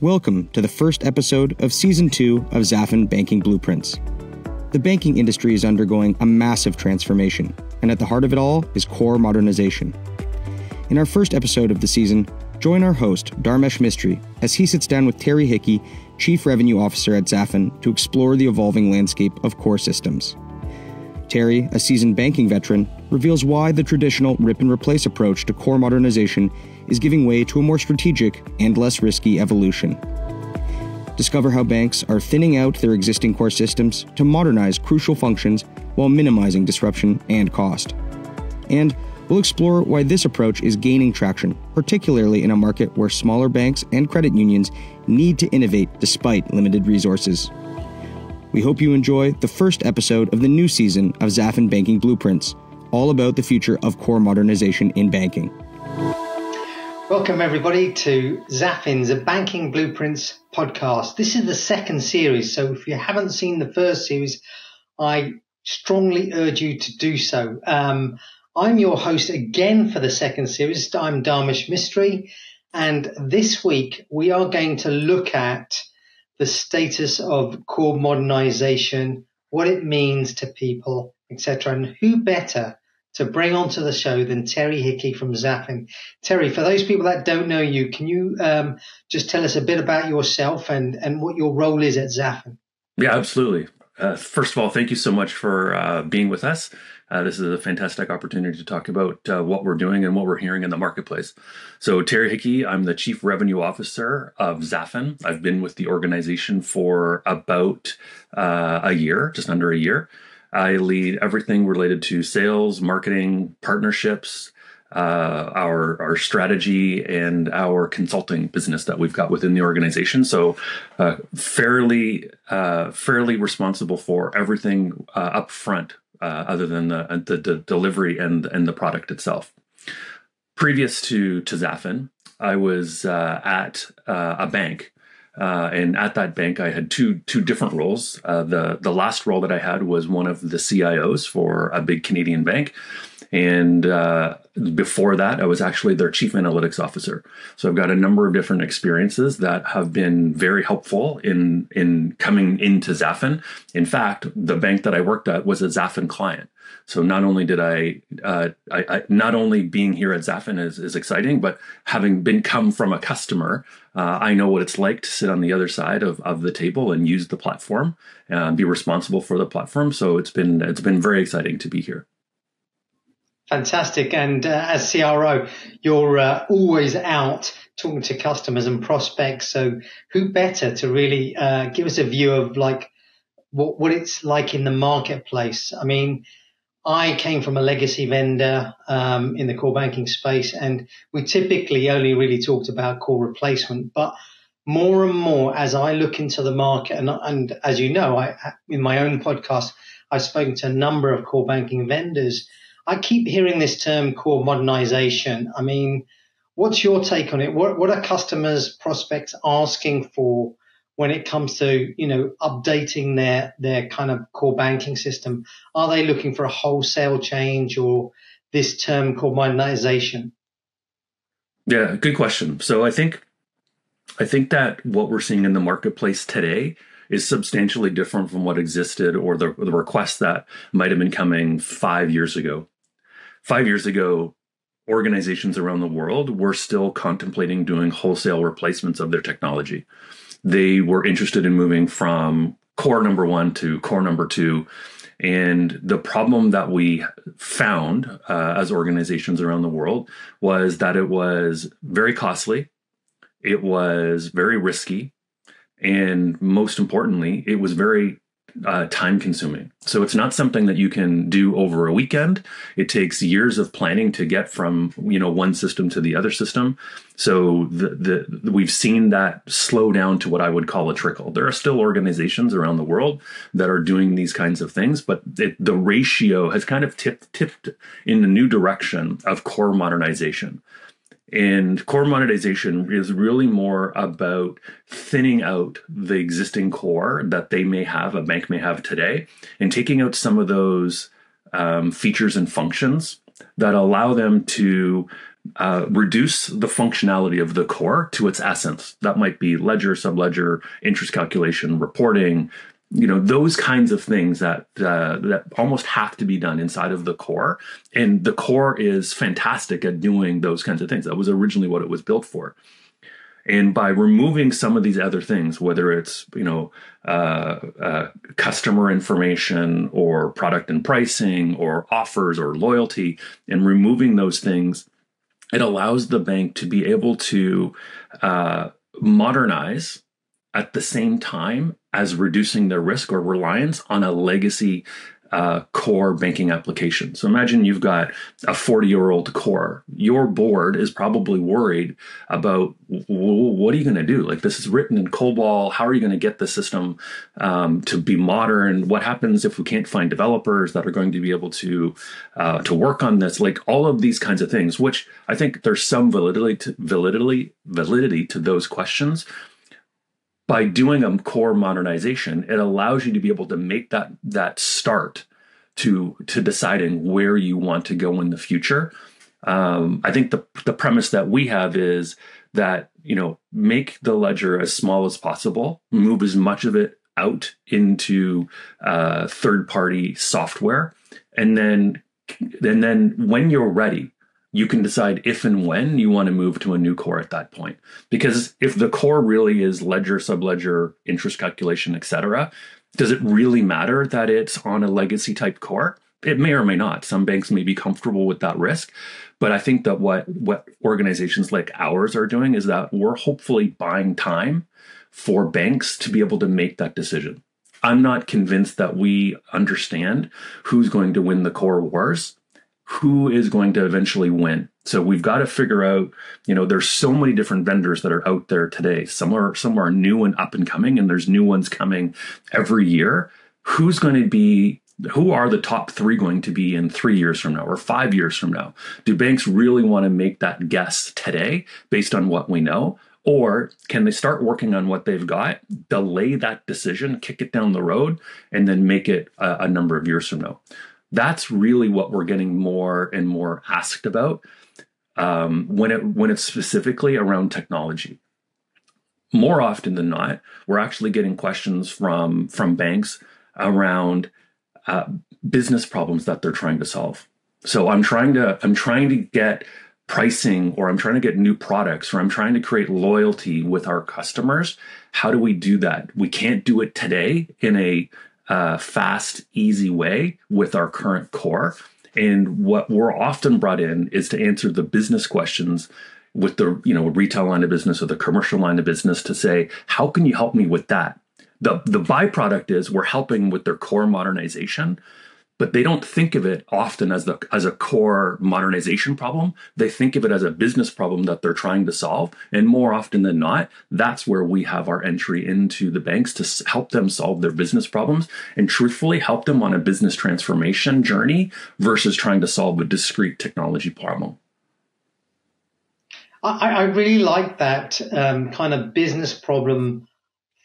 Welcome to the first episode of Season 2 of Zafin Banking Blueprints. The banking industry is undergoing a massive transformation, and at the heart of it all is core modernization. In our first episode of the season, join our host, Dharmesh Mistry, as he sits down with Terry Hickey, Chief Revenue Officer at Zafin, to explore the evolving landscape of core systems. Terry, a seasoned banking veteran, reveals why the traditional rip-and-replace approach to core modernization is giving way to a more strategic and less risky evolution. Discover how banks are thinning out their existing core systems to modernize crucial functions while minimizing disruption and cost. And we'll explore why this approach is gaining traction, particularly in a market where smaller banks and credit unions need to innovate despite limited resources. We hope you enjoy the first episode of the new season of Zafin Banking Blueprints, all about the future of core modernization in banking. Welcome everybody to Zafin's Banking Blueprints podcast. This is the second series, so if you haven't seen the first series, I strongly urge you to do so. I'm your host again for the second series. I'm Dharmesh Mistry, and this week we are going to look at the status of core modernization, what it means to people, etc. And who better to bring onto the show than Terry Hickey from Zafin. Terry, for those people that don't know you, can you just tell us a bit about yourself and what your role is at Zafin? Yeah, absolutely. First of all, thank you so much for being with us. This is a fantastic opportunity to talk about what we're doing and what we're hearing in the marketplace. So Terry Hickey, I'm the Chief Revenue Officer of Zafin. I've been with the organization for about a year, just under a year. I lead everything related to sales, marketing, partnerships, our strategy, and our consulting business that we've got within the organization. So fairly responsible for everything up front, other than the delivery and the product itself. Previous to Zafin, I was at a bank. And at that bank, I had two different roles. The last role that I had was one of the CIOs for a big Canadian bank. And before that, I was actually their chief analytics officer. So I've got a number of different experiences that have been very helpful in coming into Zafin. In fact, the bank that I worked at was a Zafin client. So not only did I not only being here at Zafin is exciting, but having come from a customer, I know what it's like to sit on the other side of the table and use the platform and be responsible for the platform. So it's been very exciting to be here. Fantastic. And as CRO, you're always out talking to customers and prospects. So who better to really give us a view of like what it's like in the marketplace? I mean, I came from a legacy vendor in the core banking space, and we typically only really talked about core replacement. But more and more, as I look into the market, and as you know, in my own podcast, I've spoken to a number of core banking vendors. I keep hearing this term core modernization. I mean, what's your take on it? What are customers, prospects asking for when it comes to, updating their kind of core banking system? Are they looking for a wholesale change or this term core modernization? Yeah, good question. So I think that what we're seeing in the marketplace today is substantially different from what existed or the requests that might have been coming 5 years ago. 5 years ago, organizations around the world were still contemplating doing wholesale replacements of their technology. They were interested in moving from core number 1 to core number 2. And the problem that we found as organizations around the world was that it was very costly, it was very risky, and most importantly, it was very time consuming. So it's not something that you can do over a weekend. It takes years of planning to get from, one system to the other system. So we've seen that slow down to what I would call a trickle. There are still organizations around the world that are doing these kinds of things, but the ratio has kind of tipped in the new direction of core modernization. And core modernization is really more about thinning out the existing core that a bank may have today, and taking out some of those features and functions that allow them to reduce the functionality of the core to its essence. That might be ledger, subledger, interest calculation, reporting, those kinds of things that almost have to be done inside of the core. And the core is fantastic at doing those kinds of things. That was originally what it was built for. And by removing some of these other things, whether it's customer information or product and pricing or offers or loyalty, and removing those things, it allows the bank to be able to modernize at the same time as reducing their risk or reliance on a legacy core banking application. So imagine you've got a 40-year-old core. Your board is probably worried about, what are you going to do? Like, this is written in COBOL. How are you going to get the system to be modern? What happens if we can't find developers that are going to be able to work on this? Like, all of these kinds of things, which I think there's some validity to those questions. By doing a core modernization, it allows you to be able to make that start to deciding where you want to go in the future. I think the premise that we have is that, make the ledger as small as possible, move as much of it out into third-party software, and then when you're ready, you can decide if and when you want to move to a new core at that point. Because if the core really is ledger, subledger, interest calculation, et cetera, does it really matter that it's on a legacy type core? It may or may not. Some banks may be comfortable with that risk. But I think that what organizations like ours are doing is that we're hopefully buying time for banks to be able to make that decision. I'm not convinced that we understand who's going to win the core wars, who is going to eventually win. So we've got to figure out, there's so many different vendors that are out there today. Some are new and up and coming, and there's new ones coming every year. Who are the top three going to be in 3 years from now or 5 years from now? Do banks really want to make that guess today based on what we know? Or can they start working on what they've got, delay that decision, kick it down the road, and then make it a number of years from now? That's really what we're getting more and more asked about when it's specifically around technology. More often than not, we're actually getting questions from banks around business problems that they're trying to solve. So I'm trying to get pricing, or I'm trying to get new products, or I'm trying to create loyalty with our customers. How do we do that? We can't do it today in a fast, easy way with our current core. And what we're often brought in is to answer the business questions with the retail line of business or the commercial line of business, to say, how can you help me with that? The byproduct is we're helping with their core modernization, but they don't think of it often as a core modernization problem. They think of it as a business problem that they're trying to solve. And more often than not, that's where we have our entry into the banks, to help them solve their business problems and truthfully help them on a business transformation journey versus trying to solve a discrete technology problem. I really like that kind of business problem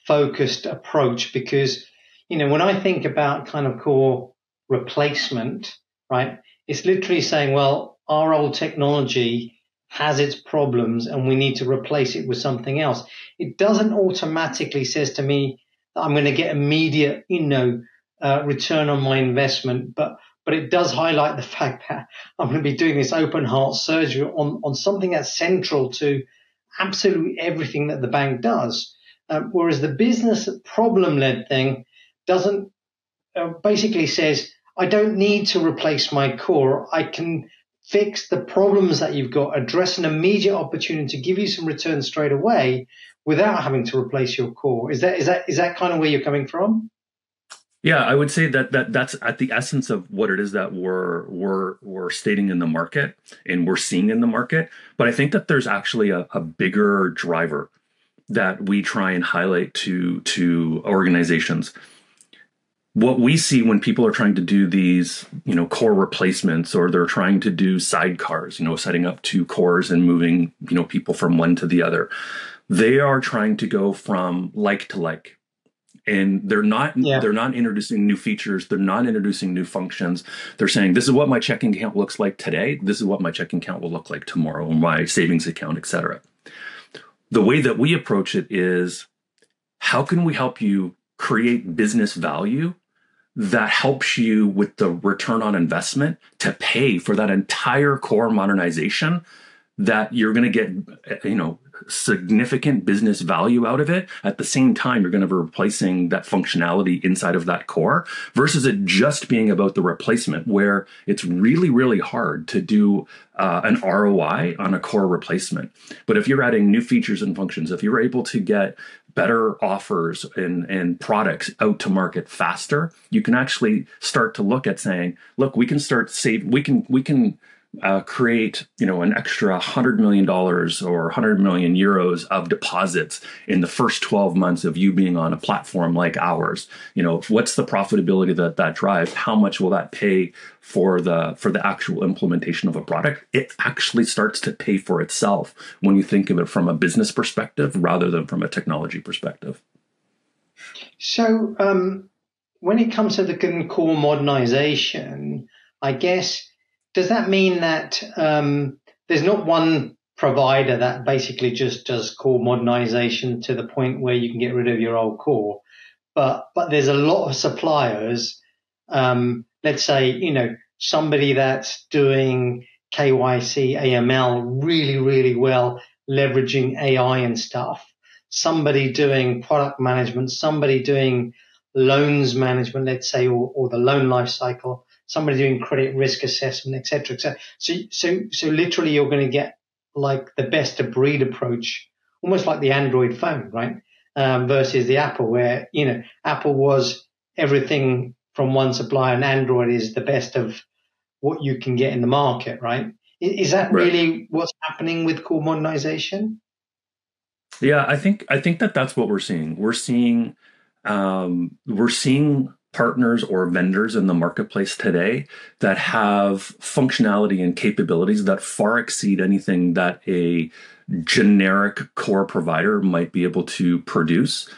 focused approach, because, when I think about kind of core replacement, right, it's literally saying, well, our old technology has its problems and we need to replace it with something else. It doesn't automatically says to me that I'm going to get immediate, return on my investment, but it does highlight the fact that I'm going to be doing this open heart surgery on something that's central to absolutely everything that the bank does. Whereas the business problem-led thing doesn't basically says, I don't need to replace my core. I can fix the problems that you've got, address an immediate opportunity to give you some return straight away without having to replace your core. Is that kind of where you're coming from? Yeah, I would say that's at the essence of what it is that we're stating in the market and we're seeing in the market. But I think that there's actually a bigger driver that we try and highlight to organizations. What we see when people are trying to do these, core replacements, or they're trying to do sidecars, setting up two cores and moving, people from one to the other, they are trying to go from like to like. And they're not introducing new features. They're not introducing new functions. They're saying, this is what my checking account looks like today. This is what my checking account will look like tomorrow, or my savings account, et cetera. The way that we approach it is, how can we help you create business value that helps you with the return on investment to pay for that entire core modernization, that you're going to get, significant business value out of it. At the same time, you're going to be replacing that functionality inside of that core, versus it just being about the replacement, where it's really, really hard to do an ROI on a core replacement. But if you're adding new features and functions, if you're able to get better offers and products out to market faster, you can actually start to look at saying, look, we can start we can create, an extra $100 million or 100 million euros of deposits in the first 12 months of you being on a platform like ours. What's the profitability that drives? How much will that pay for the actual implementation of a product? It actually starts to pay for itself when you think of it from a business perspective rather than from a technology perspective. So when it comes to the core modernization, I guess, does that mean that there's not one provider that basically just does core modernization to the point where you can get rid of your old core, but there's a lot of suppliers, let's say, somebody that's doing KYC, AML really, really well, leveraging AI and stuff, somebody doing product management, somebody doing loans management, let's say, or the loan life cycle, somebody doing credit risk assessment, et cetera, et cetera. So literally you're going to get like the best of breed approach, almost like the Android phone, right? Versus the Apple, where, Apple was everything from one supplier and Android is the best of what you can get in the market, right? Is that really what's happening with core modernization? Yeah, I think that's what we're seeing. We're seeing partners or vendors in the marketplace today that have functionality and capabilities that far exceed anything that a generic core provider might be able to produce.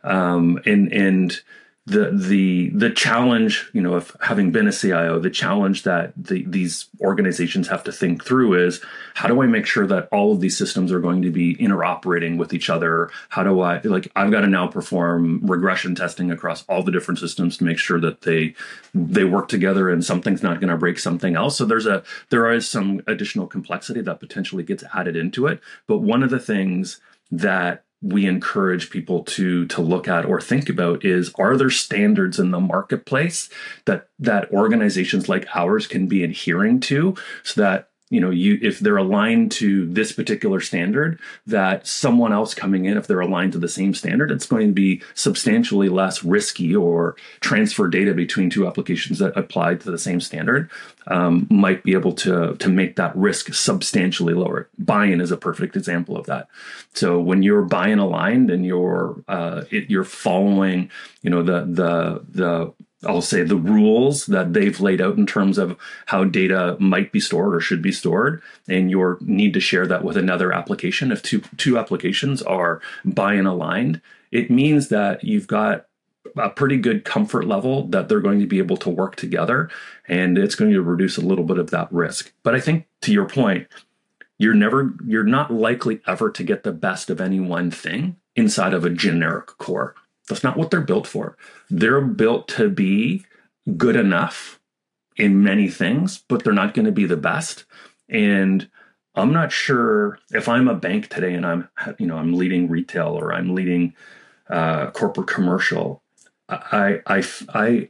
And the challenge, of having been a CIO, the challenge that these organizations have to think through is, how do I make sure that all of these systems are going to be interoperating with each other? How do I, I've got to now perform regression testing across all the different systems to make sure that they work together and something's not going to break something else. So there is some additional complexity that potentially gets added into it. But one of the things that we encourage people to look at or think about is, are there standards in the marketplace that organizations like ours can be adhering to, so that, if they're aligned to this particular standard, that someone else coming in, if they're aligned to the same standard, it's going to be substantially less risky, or transfer data between two applications that apply to the same standard might be able to make that risk substantially lower. Buy-in is a perfect example of that. So when you're buy-in aligned and you're following, I'll say the rules that they've laid out in terms of how data might be stored or should be stored, and your need to share that with another application. If two applications are buy-in aligned, it means that you've got a pretty good comfort level that they're going to be able to work together, and it's going to reduce a little bit of that risk. But I think, to your point, you're not likely ever to get the best of any one thing inside of a generic core. That's not what they're built for. They're built to be good enough in many things, but they're not going to be the best. And I'm not sure, if I'm a bank today and I'm leading retail, or I'm leading corporate commercial, I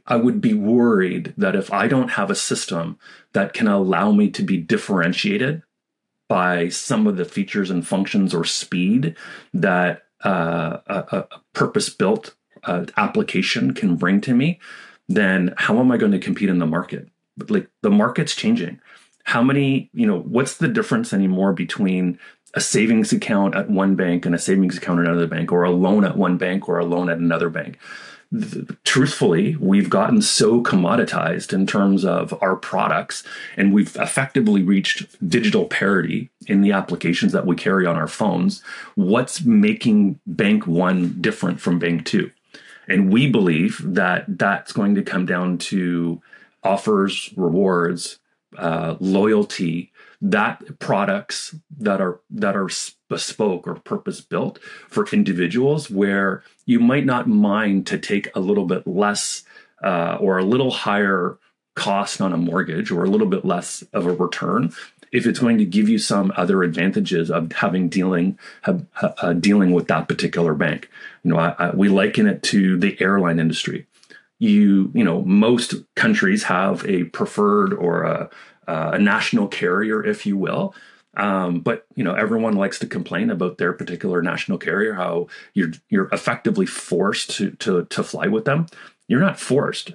would be worried that if I don't have a system that can allow me to be differentiated by some of the features and functions or speed that a purpose-built application can bring to me, then how am I going to compete in the market? The market's changing. What's the difference anymore between a savings account at one bank and a savings account at another bank, or a loan at one bank or a loan at another bank? Truthfully, we've gotten so commoditized in terms of our products, and we've effectively reached digital parity in the applications that we carry on our phones. What's making bank one different from bank two? And we believe that that's going to come down to offers, rewards, loyalty, that products that are bespoke or purpose built for individuals, where you might not mind to take a little bit less or a little higher cost on a mortgage or a little bit less of a return if it's going to give you some other advantages of dealing with that particular bank. We liken it to the airline industry. Most countries have a preferred or a national carrier, if you will. But everyone likes to complain about their particular national carrier, how you're effectively forced to fly with them. You're not forced.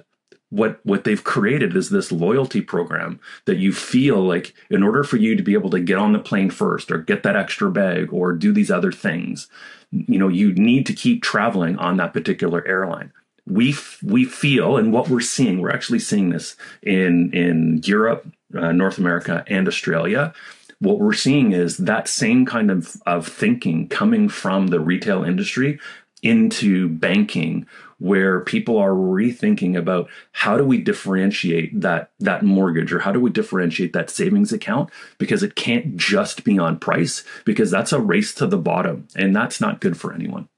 What they've created is this loyalty program that you feel like in order for you to be able to get on the plane first or get that extra bag or do these other things, you need to keep traveling on that particular airline. We feel, and what we're seeing, we're actually seeing this in Europe, North America, and Australia. What we're seeing is that same kind of thinking coming from the retail industry into banking, where people are rethinking about how do we differentiate that mortgage, or how do we differentiate that savings account, because it can't just be on price, because that's a race to the bottom, and that's not good for anyone.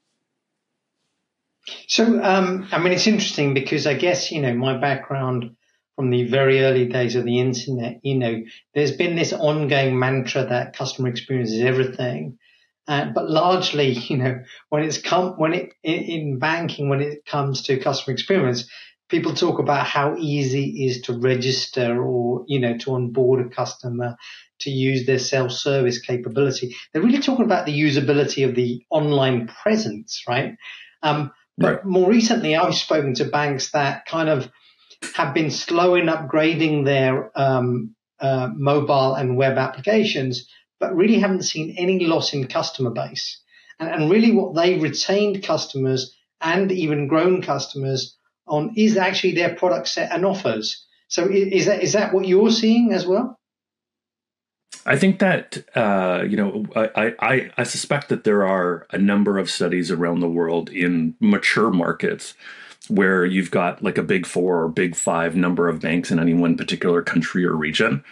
So, it's interesting because I guess, my background from the very early days of the internet, there's been this ongoing mantra that customer experience is everything. But largely, in banking, when it comes to customer experience, people talk about how easy it is to register or, to onboard a customer, to use their self-service capability. They're really talking about the usability of the online presence, right? But more recently, I've spoken to banks that kind of have been slow in upgrading their mobile and web applications, but really haven't seen any loss in customer base. And really what they retained customers and even grown customers on is actually their product set and offers. So is that what you're seeing as well? I think that, I suspect that there are a number of studies around the world in mature markets where you've got like a big four or big five number of banks in any one particular country or region,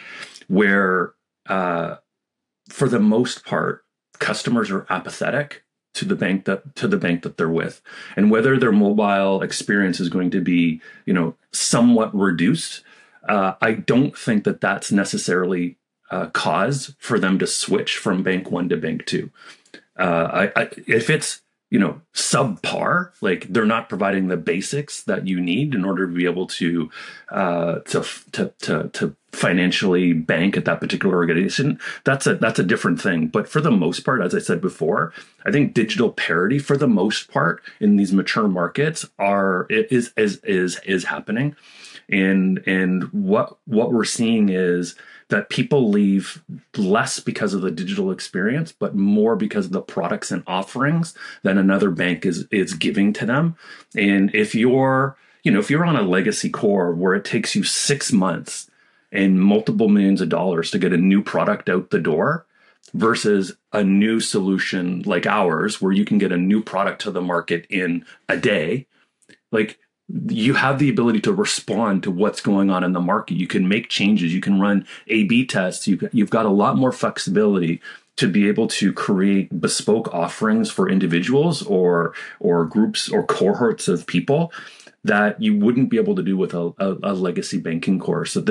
where for the most part, customers are apathetic to the bank that they're with, and whether their mobile experience is going to be, somewhat reduced. I don't think that that's necessarily cause for them to switch from bank one to bank two. If it's subpar, like they're not providing the basics that you need in order to be able to financially bank at that particular organization, that's a different thing. But for the most part, as I said before, I think digital parity for the most part in these mature markets is happening, and what we're seeing is that people leave less because of the digital experience, but more because of the products and offerings that another bank is giving to them. And if you're on a legacy core where it takes you 6 months and multiple millions of dollars to get a new product out the door, versus a new solution like ours, where you can get a new product to the market in a day, like, you have the ability to respond to what's going on in the market. You can make changes. You can run A/B tests. You've got a lot more flexibility to be able to create bespoke offerings for individuals or groups or cohorts of people that you wouldn't be able to do with a legacy banking core. So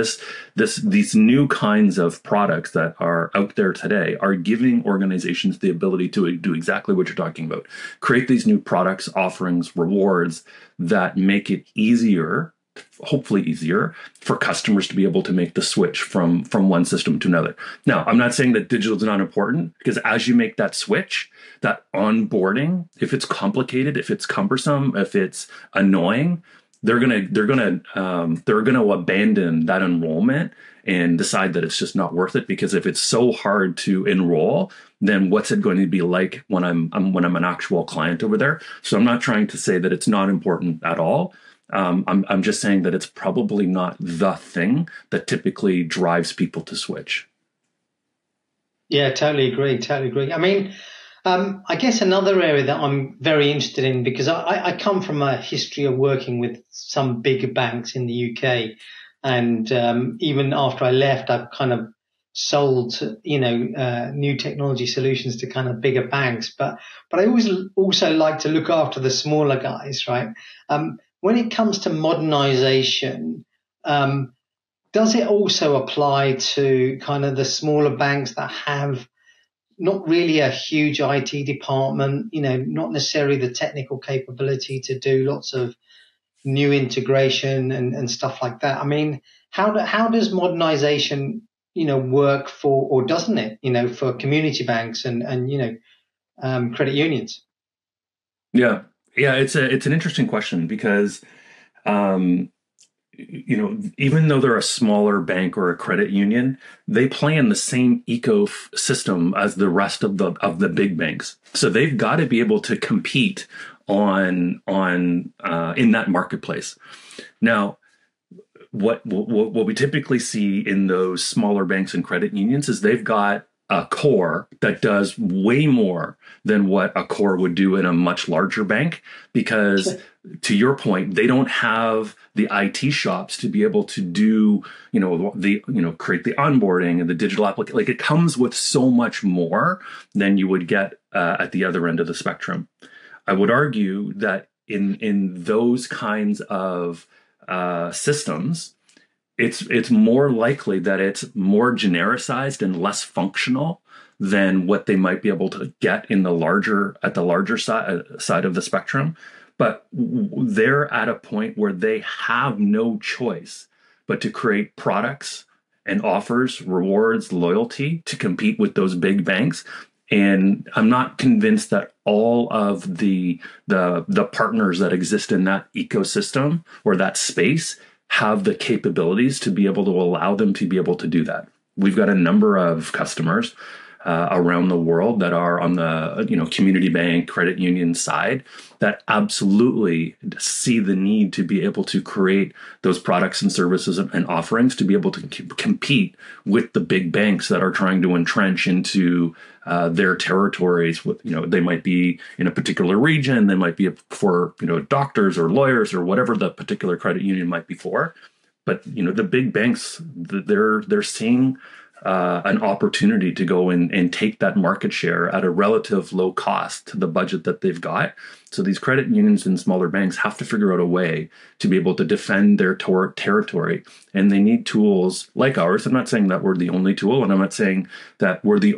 these new kinds of products that are out there today are giving organizations the ability to do exactly what you're talking about. Create these new products, offerings, rewards that make it easier, hopefully easier, for customers to be able to make the switch from one system to another. Now, I'm not saying that digital is not important, because as you make that switch, that onboarding, if it's complicated, if it's cumbersome, if it's annoying, they're gonna abandon that enrollment and decide that it's just not worth it. Because if it's so hard to enroll, then what's it going to be like when I'm an actual client over there? So I'm not trying to say that it's not important at all. I'm just saying that it's probably not the thing that typically drives people to switch. Yeah, totally agree. I guess another area that I'm very interested in, because I come from a history of working with some bigger banks in the UK, and even after I left, I've kind of sold, new technology solutions to kind of bigger banks. But I always also like to look after the smaller guys, right? When it comes to modernization, does it also apply to kind of the smaller banks that have not really a huge IT department, not necessarily the technical capability to do lots of new integration and stuff like that? I mean, how does modernization, work for, or doesn't it, for community banks and credit unions? Yeah, yeah, it's an interesting question because even though they're a smaller bank or a credit union, they play in the same ecosystem as the rest of the big banks. So they've got to be able to compete on in that marketplace. Now, what we typically see in those smaller banks and credit unions is they've got a core that does way more than what a core would do in a much larger bank, because to your point, they don't have the IT shops to be able to do, create the onboarding and the digital application. Like, it comes with so much more than you would get at the other end of the spectrum. I would argue that in those kinds of systems, it's more likely that it's more genericized and less functional than what they might be able to get in the larger side of the spectrum. But they're at a point where they have no choice but to create products and offers, rewards, loyalty to compete with those big banks. And I'm not convinced that all of the partners that exist in that ecosystem or that space have the capabilities to be able to allow them to be able to do that. We've got a number of customers around the world that are on the community bank, credit union side that absolutely see the need to be able to create those products and services and offerings to be able to compete with the big banks that are trying to entrench into their territories. With they might be in a particular region, they might be for doctors or lawyers or whatever the particular credit union might be for. But the big banks, they're seeing an opportunity to go and take that market share at a relative low cost to the budget that they've got. So these credit unions and smaller banks have to figure out a way to be able to defend their territory, and they need tools like ours. I'm not saying that we're the only tool, and I'm not saying that we're the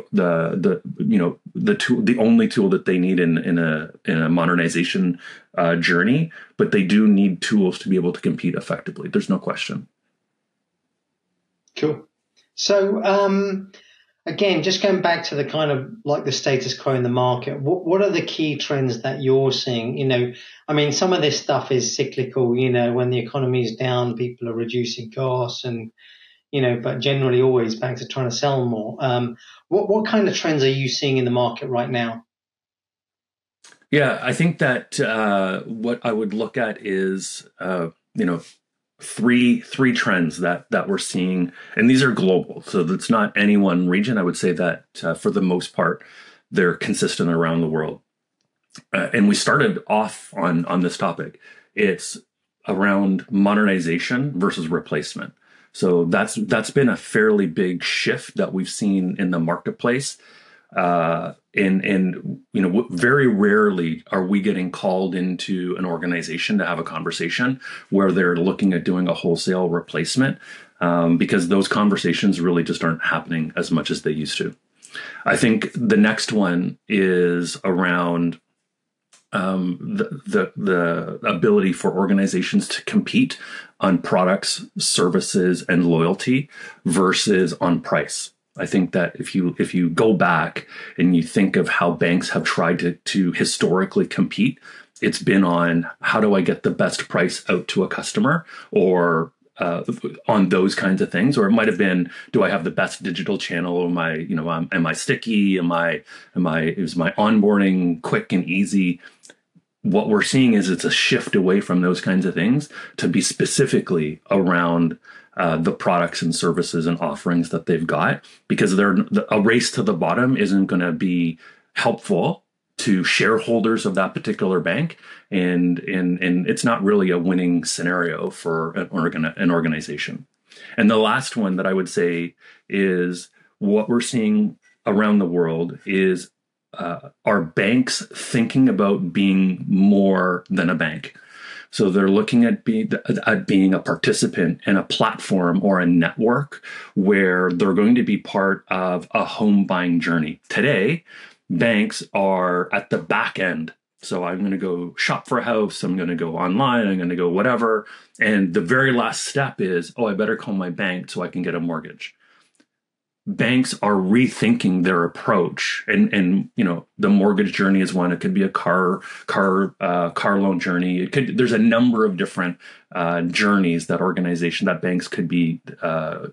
only tool that they need in a modernization journey, but they do need tools to be able to compete effectively. There's no question. Cool. So, again, just going back to the kind of like the status quo in the market, what are the key trends that you're seeing? I mean, some of this stuff is cyclical, when the economy is down, people are reducing costs and, but generally always banks are trying to sell more. What kind of trends are you seeing in the market right now? Yeah, I think that what I would look at is, three trends that we're seeing, and these are global, so that's not any one region. I would say that for the most part, they're consistent around the world. And we started off on this topic. It's around modernization versus replacement. So that's been a fairly big shift that we've seen in the marketplace. And very rarely are we getting called into an organization to have a conversation where they're looking at doing a wholesale replacement, because those conversations really just aren't happening as much as they used to. I think the next one is around the ability for organizations to compete on products, services, and loyalty versus on price. I think that if you go back and you think of how banks have tried to historically compete, it's been on how do I get the best price out to a customer, or on those kinds of things, or it might have been, do I have the best digital channel? Am I sticky? Is my onboarding quick and easy? What we're seeing is it's a shift away from those kinds of things to be specifically around the products and services and offerings that they've got, because a race to the bottom isn't going to be helpful to shareholders of that particular bank, and it's not really a winning scenario for an organization. And the last one that I would say is what we're seeing around the world is are banks thinking about being more than a bank. So they're looking at being a participant in a platform or a network where they're going to be part of a home buying journey. Today, banks are at the back end. So I'm going to go shop for a house. I'm going to go online. I'm going to go whatever. And the very last step is, I better call my bank so I can get a mortgage. Banks are rethinking their approach, and the mortgage journey is one. It could be a car loan journey. There's a number of different journeys that banks could be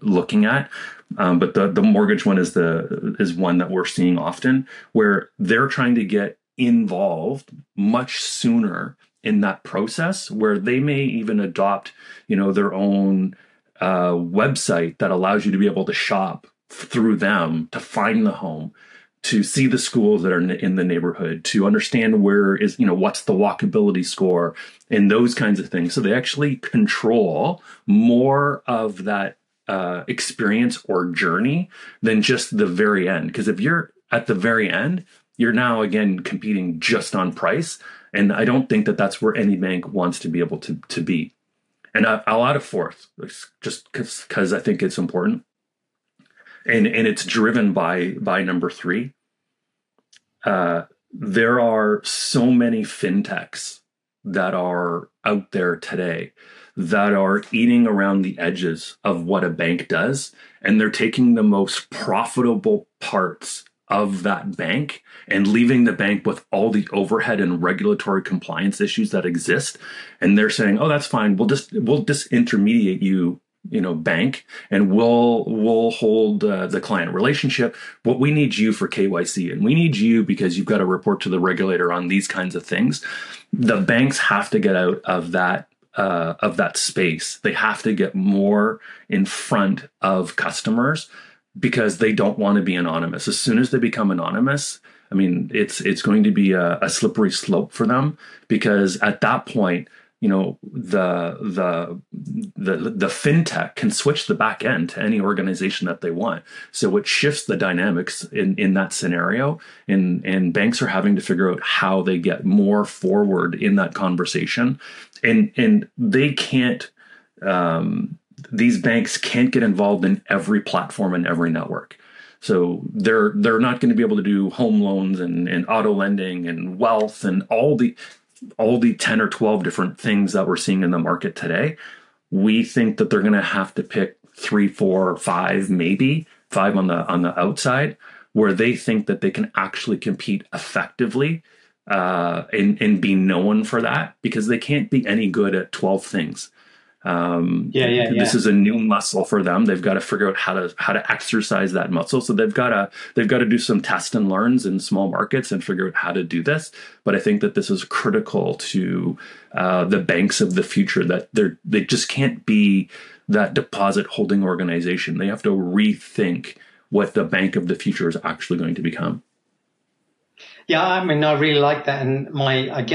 looking at. But the mortgage one is one that we're seeing often, where they're trying to get involved much sooner in that process, where they may even adopt their own website that allows you to be able to shop through them, to find the home, to see the schools that are in the neighborhood, to understand what's the walkability score, and those kinds of things. So they actually control more of that experience or journey than just the very end. Because if you're at the very end, you're now again competing just on price. And I don't think that that's where any bank wants to be able to be. And I'll add a fourth, just because I think it's important. And it's driven by number three. There are so many fintechs that are out there today that are eating around the edges of what a bank does, and they're taking the most profitable parts of that bank and leaving the bank with all the overhead and regulatory compliance issues that exist. And they're saying, that's fine. We'll disintermediate you, bank, and we'll hold the client relationship. But we need you for KYC, and we need you because you've got to report to the regulator on these kinds of things. The banks have to get out of that space. They have to get more in front of customers because they don't want to be anonymous. As soon as they become anonymous, it's going to be a slippery slope for them, because at that point, the fintech can switch the back end to any organization that they want. So it shifts the dynamics in that scenario, and banks are having to figure out how they get more forward in that conversation, and they can't. These banks can't get involved in every platform and every network. So they're not going to be able to do home loans and auto lending and wealth and all the 10 or 12 different things that we're seeing in the market today. We think that they're going to have to pick 3, 4, 5, maybe 5 on the outside, where they think that they can actually compete effectively and be known for that, because they can't be any good at 12 things. This is a new muscle for them. They've got to figure out how to exercise that muscle. So they've got to do some test and learns in small markets and figure out how to do this. But I think that this is critical to the banks of the future, that they just can't be that deposit holding organization. They have to rethink what the bank of the future is actually going to become. Yeah, I really like that. And my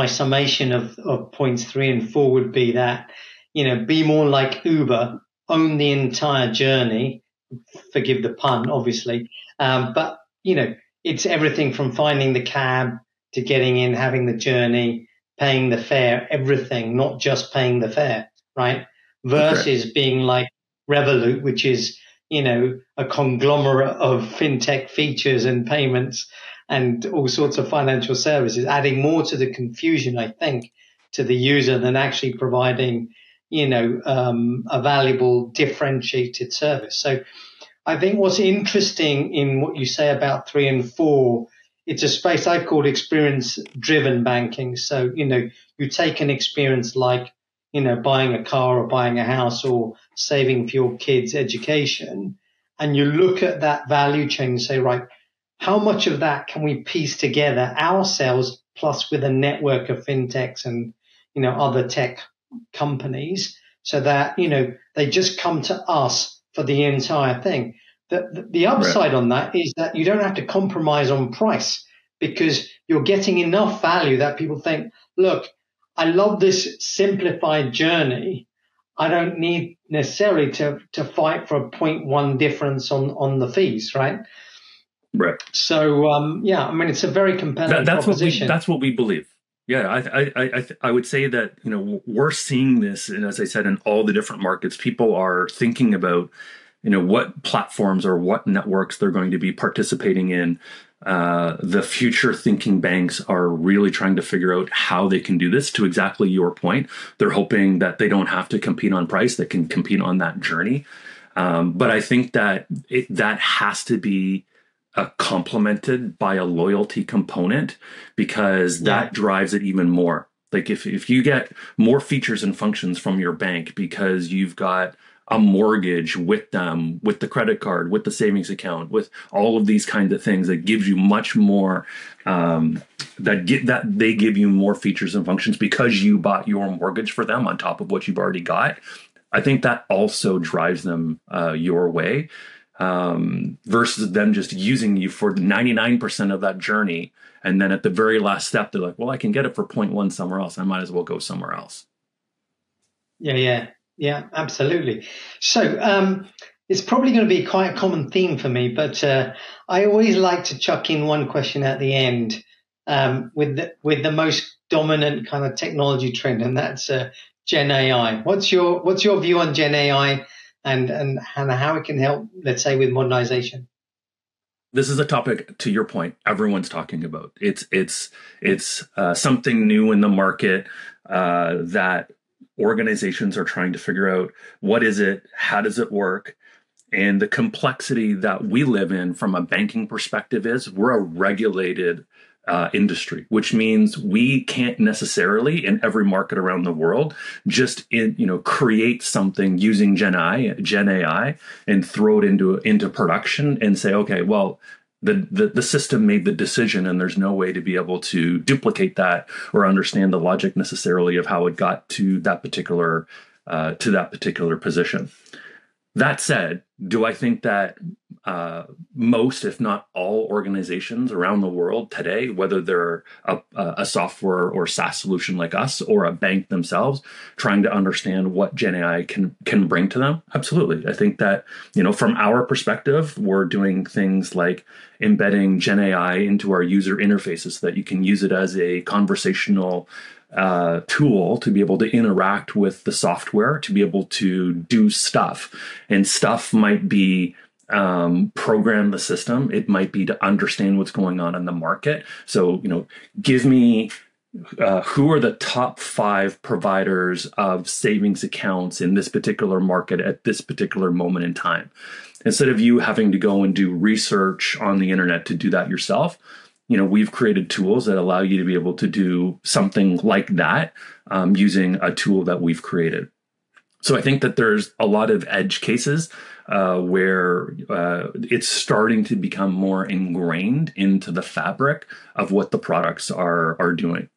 summation of points 3 and 4 would be that, be more like Uber, own the entire journey. Forgive the pun, obviously. But it's everything from finding the cab to getting in, having the journey, paying the fare, everything, not just paying the fare, right? Versus being like Revolut, which is, a conglomerate of fintech features and payments and all sorts of financial services, adding more to the confusion, I think, to the user than actually providing, a valuable differentiated service. So I think what's interesting in what you say about 3 and 4, it's a space I call experience-driven banking. So, you take an experience like, buying a car or buying a house or saving for your kids' education, and you look at that value chain and say, right, how much of that can we piece together ourselves, plus with a network of fintechs and, other tech companies, so that, they just come to us for the entire thing. The upside on that is that you don't have to compromise on price because you're getting enough value that people think, look, I love this simplified journey. I don't need necessarily to fight for a 0.1 difference on the fees, right? Right. So, I mean, it's a very compelling proposition. That's what we believe. Yeah, I would say that, we're seeing this, and as I said, in all the different markets, people are thinking about, what platforms or what networks they're going to be participating in. The future thinking banks are really trying to figure out how they can do this. To exactly your point, they're hoping that they don't have to compete on price; they can compete on that journey. But I think that that has to be complemented by a loyalty component, because that drives it even more. Like if you get more features and functions from your bank because you've got a mortgage with them, with the credit card, with the savings account, with all of these kinds of things, that gives you much more, that they give you more features and functions because you bought your mortgage for them on top of what you've already got. I think that also drives them your way. Versus them just using you for 99% of that journey. And then at the very last step, they're like, well, I can get it for 0.1 somewhere else. I might as well go somewhere else. Yeah, absolutely. So it's probably going to be quite a common theme for me, but I always like to chuck in one question at the end with the most dominant kind of technology trend, and that's Gen AI. What's your view on Gen AI? And how it can help, let's say, with modernization? This is a topic, to your point, everyone's talking about. It's something new in the market that organizations are trying to figure out. What is it? How does it work? And the complexity that we live in from a banking perspective is we're a regulated industry, which means we can't necessarily, in every market around the world, just create something using Gen AI, and throw it into production and say, okay, well, the system made the decision, and there's no way to be able to duplicate that or understand the logic necessarily of how it got to that particular position. That said, do I think that most, if not all, organizations around the world today, whether they're a software or SaaS solution like us or a bank themselves, trying to understand what Gen AI can bring to them? Absolutely. I think that, from our perspective, we're doing things like embedding Gen AI into our user interfaces so that you can use it as a conversational tool to be able to interact with the software, to be able to do stuff. And stuff might be program the system. It might be to understand what's going on in the market. So, give me who are the top 5 providers of savings accounts in this particular market at this particular moment in time. Instead of you having to go and do research on the internet to do that yourself, we've created tools that allow you to be able to do something like that using a tool that we've created. So I think that there's a lot of edge cases where it's starting to become more ingrained into the fabric of what the products are doing.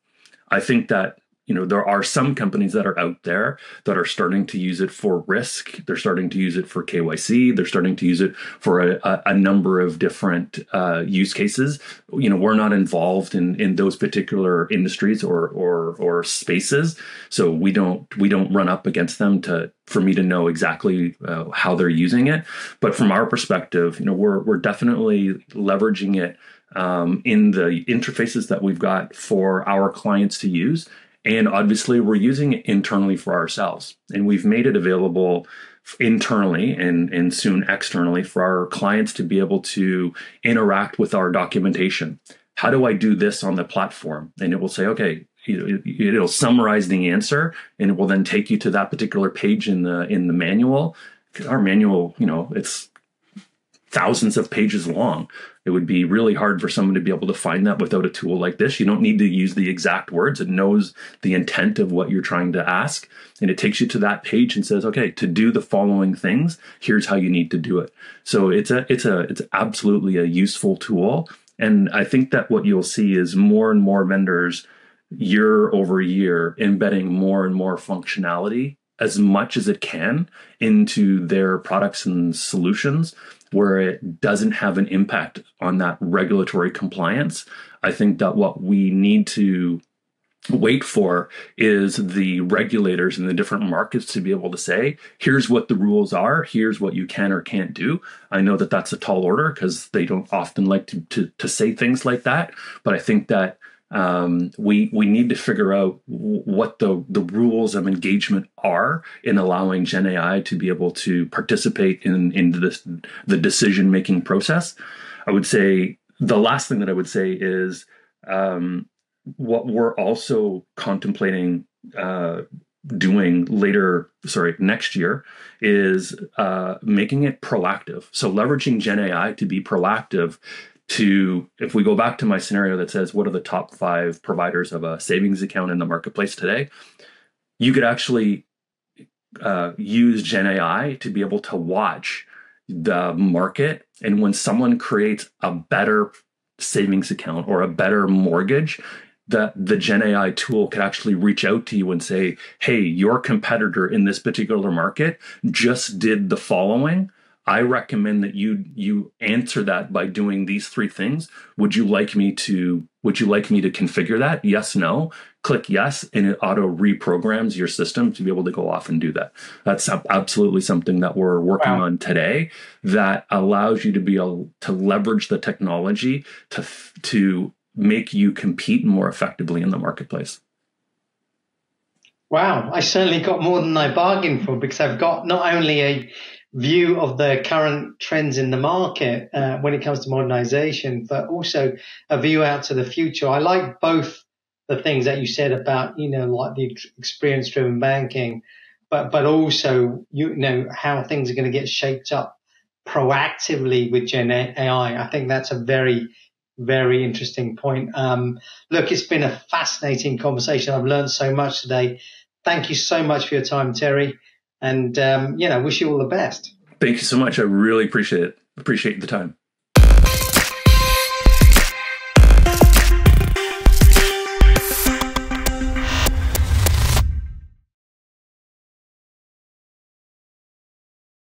I think that there are some companies that are out there that are starting to use it for risk. They're starting to use it for KYC. They're starting to use it for a number of different use cases. We're not involved in those particular industries or spaces, so we don't run up against them for me to know exactly how they're using it. But from our perspective, we're definitely leveraging it in the interfaces that we've got for our clients to use. And obviously, we're using it internally for ourselves. And we've made it available internally and soon externally for our clients to be able to interact with our documentation. How do I do this on the platform? And it will say, okay, it'll summarize the answer, and it will then take you to that particular page in the manual. Our manual, it's thousands of pages long. It would be really hard for someone to be able to find that without a tool like this. You don't need to use the exact words. It knows the intent of what you're trying to ask. And it takes you to that page and says, okay, to do the following things, here's how you need to do it. So it's absolutely a useful tool. And I think that what you'll see is more and more vendors year over year embedding more and more functionality as much as it can into their products and solutions where it doesn't have an impact on that regulatory compliance. I think that what we need to wait for is the regulators in the different markets to be able to say, here's what the rules are, here's what you can or can't do. I know that that's a tall order because they don't often like to say things like that, but I think that we need to figure out what the rules of engagement are in allowing Gen AI to be able to participate in the decision making process. I would say the last thing that I would say is what we're also contemplating doing next year is making it proactive. So leveraging Gen AI to be proactive to, if we go back to my scenario that says, what are the top 5 providers of a savings account in the marketplace today? You could actually use Gen AI to be able to watch the market. And when someone creates a better savings account or a better mortgage, the Gen AI tool could actually reach out to you and say, hey, your competitor in this particular market just did the following. I recommend that you answer that by doing these 3 things. Would you like me to configure that? Yes, no. Click yes, and it auto reprograms your system to be able to go off and do that. That's absolutely something that we're working on today that allows you to be able to leverage the technology to make you compete more effectively in the marketplace. Wow, I certainly got more than I bargained for, because I've got not only a view of the current trends in the market when it comes to modernization, but also a view out to the future. I like both the things that you said about, like the experience-driven banking, but also, how things are going to get shaped up proactively with Gen AI. I think that's a very, very interesting point. Look, it's been a fascinating conversation. I've learned so much today. Thank you so much for your time, Terry. And, wish you all the best. Thank you so much. I really appreciate it. Appreciate the time.